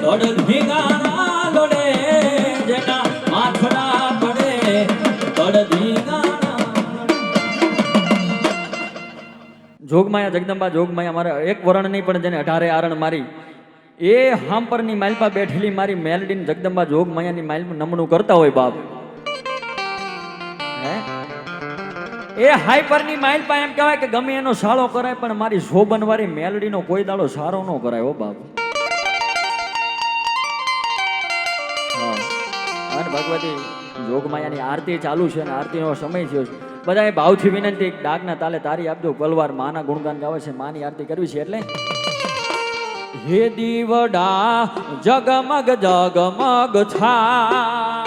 તડ ધીંગાણા લોડે જેના માથડા પડે તડ ધીંગાણા. જોગમાયા જગદંબા જોગમાયા મારા એક વરણ નહીં પણ જેને 18 આરણ મારી એ હાંપરની માલપા બેઠેલી મારી મેલડીને જગદંબા જોગમાયાની માલપા નમણું કરતા હોય બાપ. હે એ હાઈપરની માલપા એમ કહેવાય કે ગમે એનો સાળો કરાય પણ મારી શોભનવાળી મેલડીનો કોઈ દાડો સારો ન કરાય હો બાપ. હા અને ભગવતી જોગમાયાની આરતી ચાલુ છે અને આરતીનો સમય થયો છે. બધાએ ભાવથી વિનંતી ડાકના તાલે તારી આપજો. પલવાર માના ગુણગાન ગાવે છે, માની આરતી કરવી છે એટલે હે દીવડા જગમગ જગમગ થા,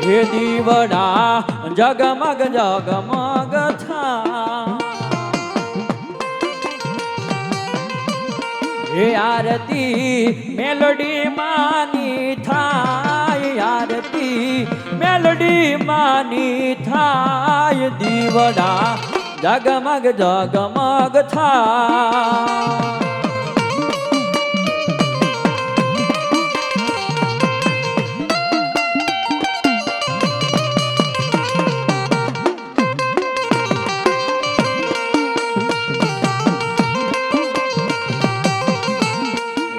હે દીવડા જગમગ જગમગ થા, હે આરતી મેલડી માની થાય, આરતી મેલડી માની થાય, દીવડા જગમગ જગમગ થા.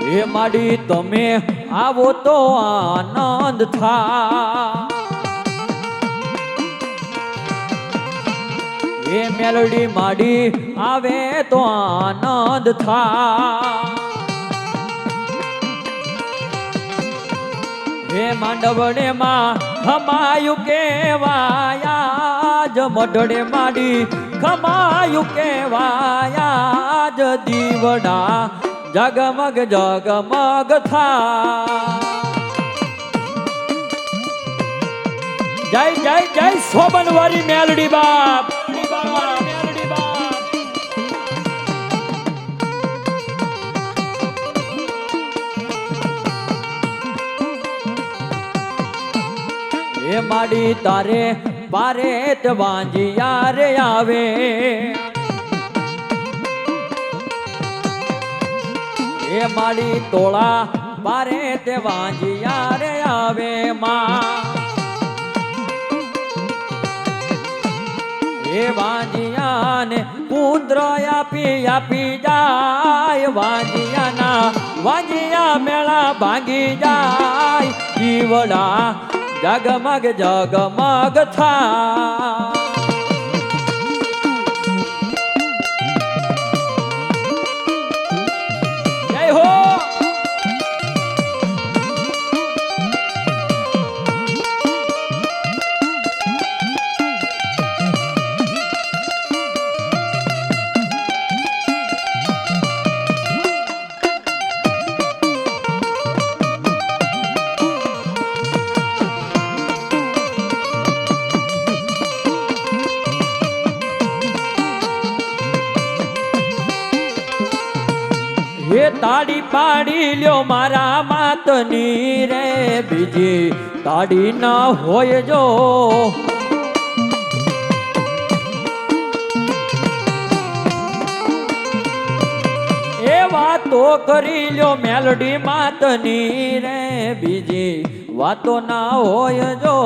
હે માડી તમે આવો તો આનંદ થા, હે મેલડી માડી આવે તો આનંદ થા, હે માંડવડે માં ખમાયું કેવાયા જ, મઢડે માડી ખમાયું કેવાયા જ, દીવડા જગમગ જગમગ થા. જય જય જય શોભનવારી મેલડી બાપ. હે માડી તારે બારે તે વાંજિયા રે આવે, હે માડી તોળા બારે તે વાંજિયા રે આવે માં, હે વાંજિયાને પુત્ર આપી આપી જાય, વાંજિયાના વાંજિયા મેળા ભાંગી જાય, દીવડા જગમગ જગમગ થા. જય હો. હે તાડી પાડી લ્યો મારા માતની રે, બીજી તાડી ના હોય જો, એ વાતો કરી લ્યો મેલડી માતની રે, બીજી વાતો ના હોય જો.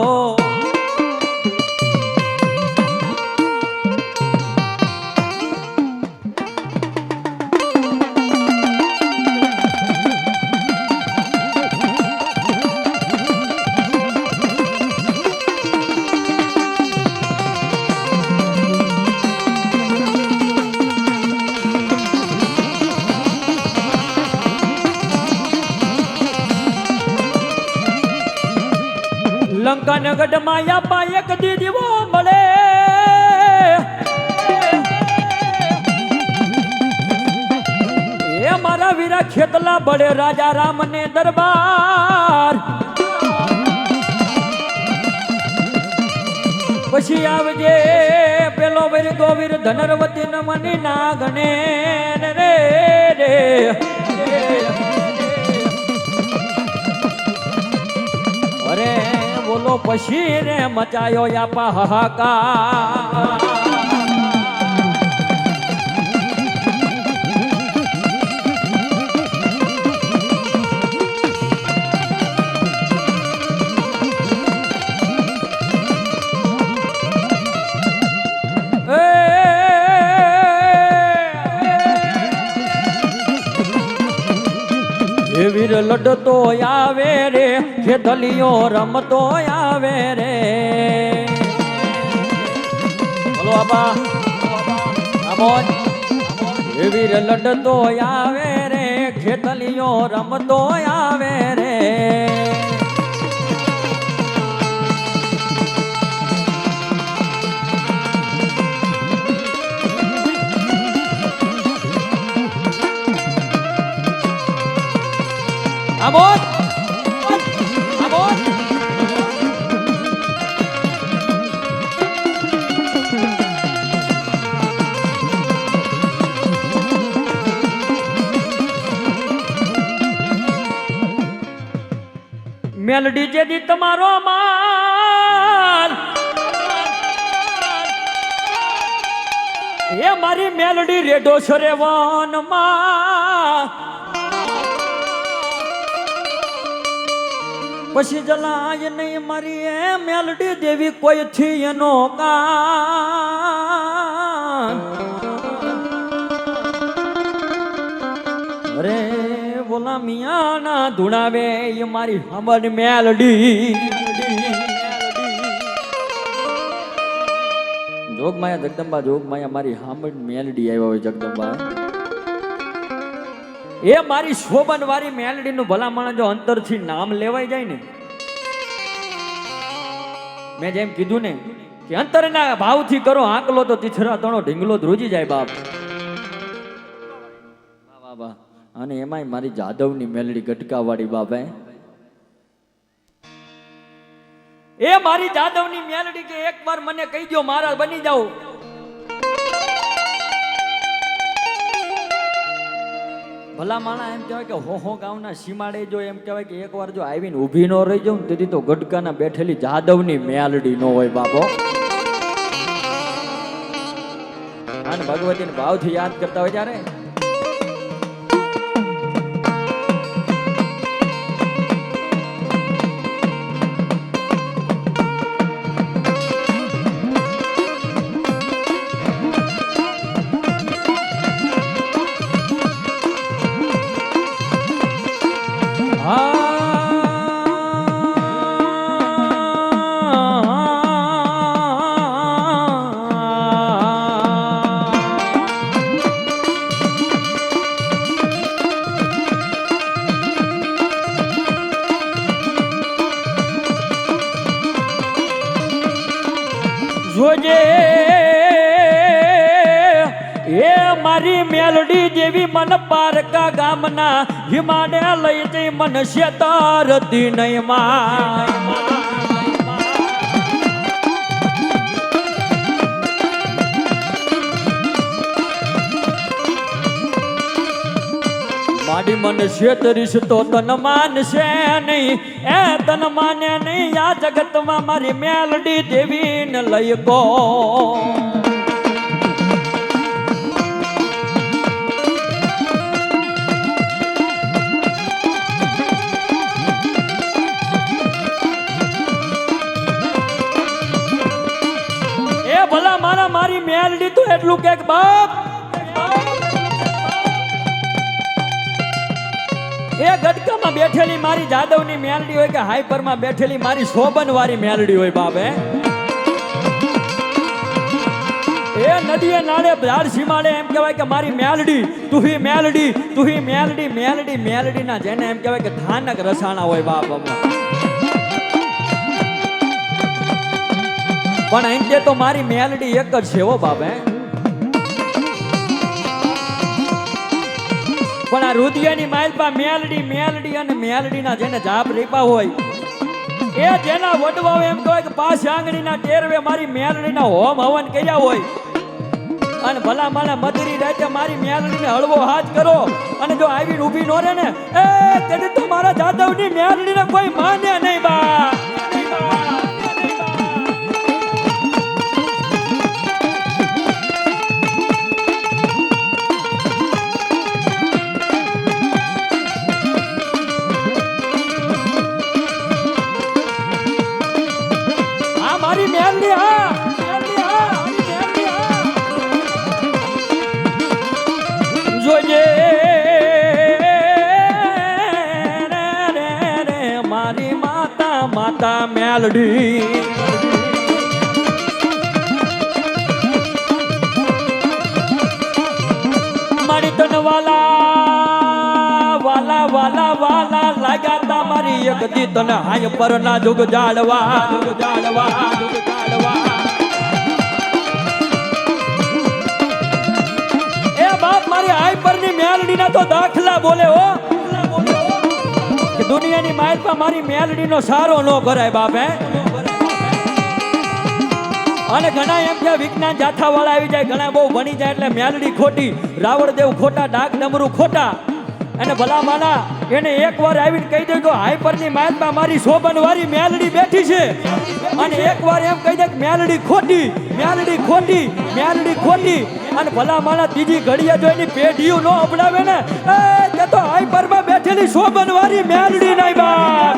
લંકા નગઢ માં આપા એક દીવો મળે, એ મારા વીરા ખેતલા બળે રાજા રામ ને દરબાર. પછી આવજે પેલો વીર ગોવીર ધનરવતી નમની નાગણે રે રે. અરે બોલો પછી રે મચાયો આપા હાહાકાર. એ વીર લડતો આવે રે ખેતલીઓ રમતો આવે રે બોલો બાબા આમોદ એ વીર લડતો આવે રે ખેતલીઓ રમતો આવે રે આમોદ આમોદ મેલડી જેદી તમારો માલ એ મારી મેલડી રેડો છરે વનમાં પછી જલાય નહીં મારી એ મેલડી દેવી કોઈ થી એનો કાન અરે બોલા મિયાના ધૂણાવે એ મારી હમણ મેલડી જોગમાયા જગદંબા જોગમાયા મારી હમણ મેલડી આવ્યા હોય જગદંબા એ મારી શોભન વાળી મેલડી નું ભલામણ જો અંતરથી નામ લેવાઈ જાય ને મેં જેમ કીધું ને કે અંતરના ભાવથી કરો આંકલો તો તીથરા તણો ઢીંગલો ધ્રુજી જાય બાપ વાહ વાહ અને એમાંય મારી જાદવની મેલડી ગટકાવાળી બાપ એ મારી જાદવની મેલડી કે એકવાર મને કહી દો મારા બની જાઓ ભલા માણા એમ કહેવાય કે હો ગામના સીમાડે જો એમ કહેવાય કે એકવાર જો આવીને ઊભી ન રહી જાઉં તેથી તો ગટકાના બેઠેલી જાદવની મેલડી ન હોય બાપો અને ભગવતીને ભાવથી યાદ કરતા હોય ત્યારે જોજે એ મારી મેલડી જેવી મન પારકા ગામના હિમાડે લઈ જઈ મન શેતારતી નહીં માં માડી મન શેતરીશ તો તન માનશે નહીં એ તન માને નહીં આ જગતમાં મારી મેલડી દેવીને લઈ ગો એ ભલા મારા મારી મેલડી તો એટલું કે બાપ એ ગટકામાં બેઠેલી મારી જાદવની મેલડી હોય કે હાઈપરમાં બેઠેલી મારી શોભન વાળી મેલડી હોય બાપે એ નદીએ નાળે ઝાડ સીમાડે એમ કહેવાય કે મારી મેલડી તુહી મેલડી તુહી મેલડી મેલડી મેલડી ના જેને એમ કહેવાય કે થાનક રસાણા હોય બાપ પણ એમ કે તો મારી મેલડી એક જ છે હો બાપે પણ આ રુદિયાની માલપા મેલડી મેલડી અને મેલડીના જેને જાપ રીપા હોય એ જેના વડવાઓ એમ કહેવાય કે પાસ આંગળીના ટેરવે મારી મેલડીના હોમ હવન કર્યા હોય અને ભલા માલા મધરી રાતે મારી મેલડીને હળવો હાથ કરો અને જો આવીને ઊભી નો રહે ને એ તેને તો મારા જાદવની મેલડીને કોઈ માને નહીં બા જોજે માતા મેલડી મારી તન વાલા વાલા વાલા વાલા લાગ્યા તા મારી એક દી તને હાય પર ના જુગ જાળવા એ બાપ મારી હાય પર ની મેલડી ના તો દાખલા બોલે હો કે દુનિયાની માયર પર મારી મેલડી નો સારો નો કરાય બાપ હે અને ઘણા એમ કે વિજ્ઞાન જાથા વાળા આવી જાય ઘણા બહુ ભણી જાય એટલે મેલડી ખોટી રાવણદેવ ખોટા ડાક ડમરું ખોટા અને ભલા માના એને એકવાર આવીને કહી દે કે હાઈપરની માયરમાં મારી શોભન વાળી મેલડી બેઠી છે અને એકવાર એમ કહી દે કે મેલડી ખોટી અને ભલા માના ત્રીજી ઘડીએ જો એની પેઢીઓ નો અપડાવે ને તે તો હાઈપરમાં બેઠેલી શોભન વાળી મેલડી નહીં બા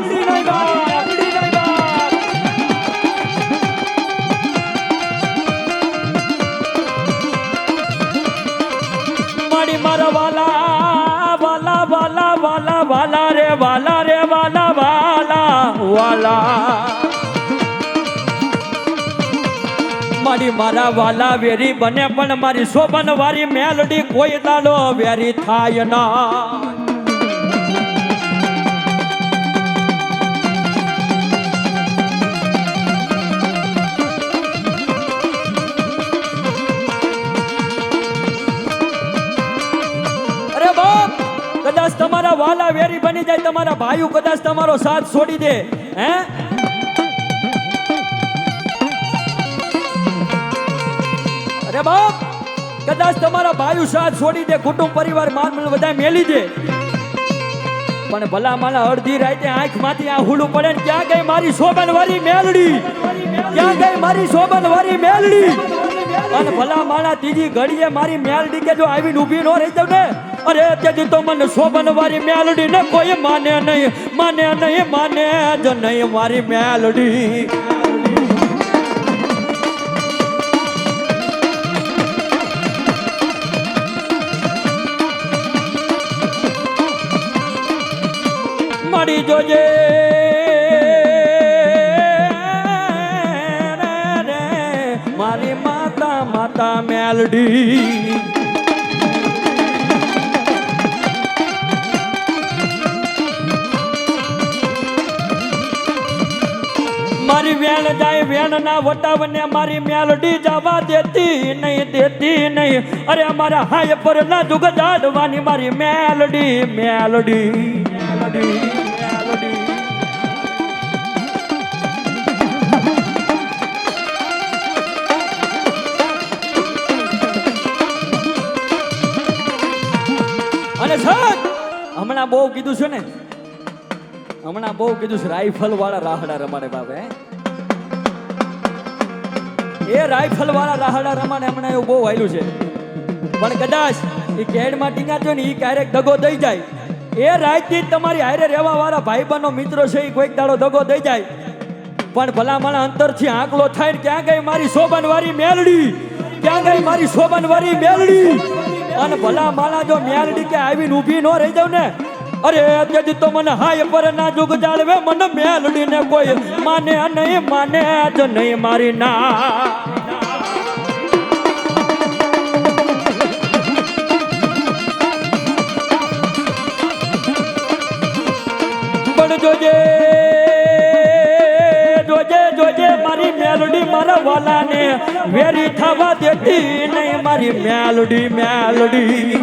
મારા વાલા વાલા વાલા વાલા વાલા રે વાલા રે વાલા વાલા વાલા મારી મારા વાલા વેરી બને પણ મારી શોભન વાળી મેલડી કોઈ દાડો વેરી થાય ના કદાચ તમારા વાલા વેરી બની જાય તમારા ભાઈઓ કદાચ તમારો સાથ છોડી દે હે અરે બાપ કદાચ તમારા ભાઈઓ સાથ છોડી દે કુટુંબ પરિવાર માન બધા મેલી દે પણ ભલા માલા અડધી રાતે આંખ માંથી આ હુલું પડે ને ક્યાં ગઈ મારી શોભન વાળી મેલડી ક્યાં ગઈ મારી શોભન વાળી મેલડી અને ભલા માલા ત્રીજી ઘડીએ મારી મેલડી કે જો આવીને ઊભી ન રહી જાવ ને અરે તેથી તો મને શોભન વાળી મેલડી ને કોઈ માને જ નહીં મારી મેલડી મારી જોજે મારી માતા મેલડી મારી વેણ જાય વેણ ના વટાવને મારી મેલડી જવા દેતી નહીં અરે અમારા હાય પર ના જુગ જાડવાની મારી મેલડી અને સર હમણાં બહુ કીધું છે ને રાઇફલ વાળા રાહડા રમાડે બાપે એ રાઇફલ વાળા રાહડા રમાડે હમણાં એવું બહુ વાયલું છે પણ કદાચ એ કેડમાં ટીંગાતો ને એ ક્યારેક દગો દઈ જાય એ રાતથી તમારી હારે રહેવા વાળા ભાઈબંધો મિત્રો છે એ કોઈક દાડો દગો દઈ જાય પણ ભલા માણા અંતરથી આંકલો થાય ને ક્યાં ગઈ મારી શોભન વાળી મેલડી અને ભલા માણા જો મેલડી કે આવીને ઊભી ન રહી જાવ ને અરે તેથી તો મને હાય પર ના જુગ જાળવે મને મેલડી ને કોઈ માને જ નહીં મારી ના પણ જોજે મારી મેલડી મારા વાલા ને વેરી થવા દેતી નહીં મારી મેલડી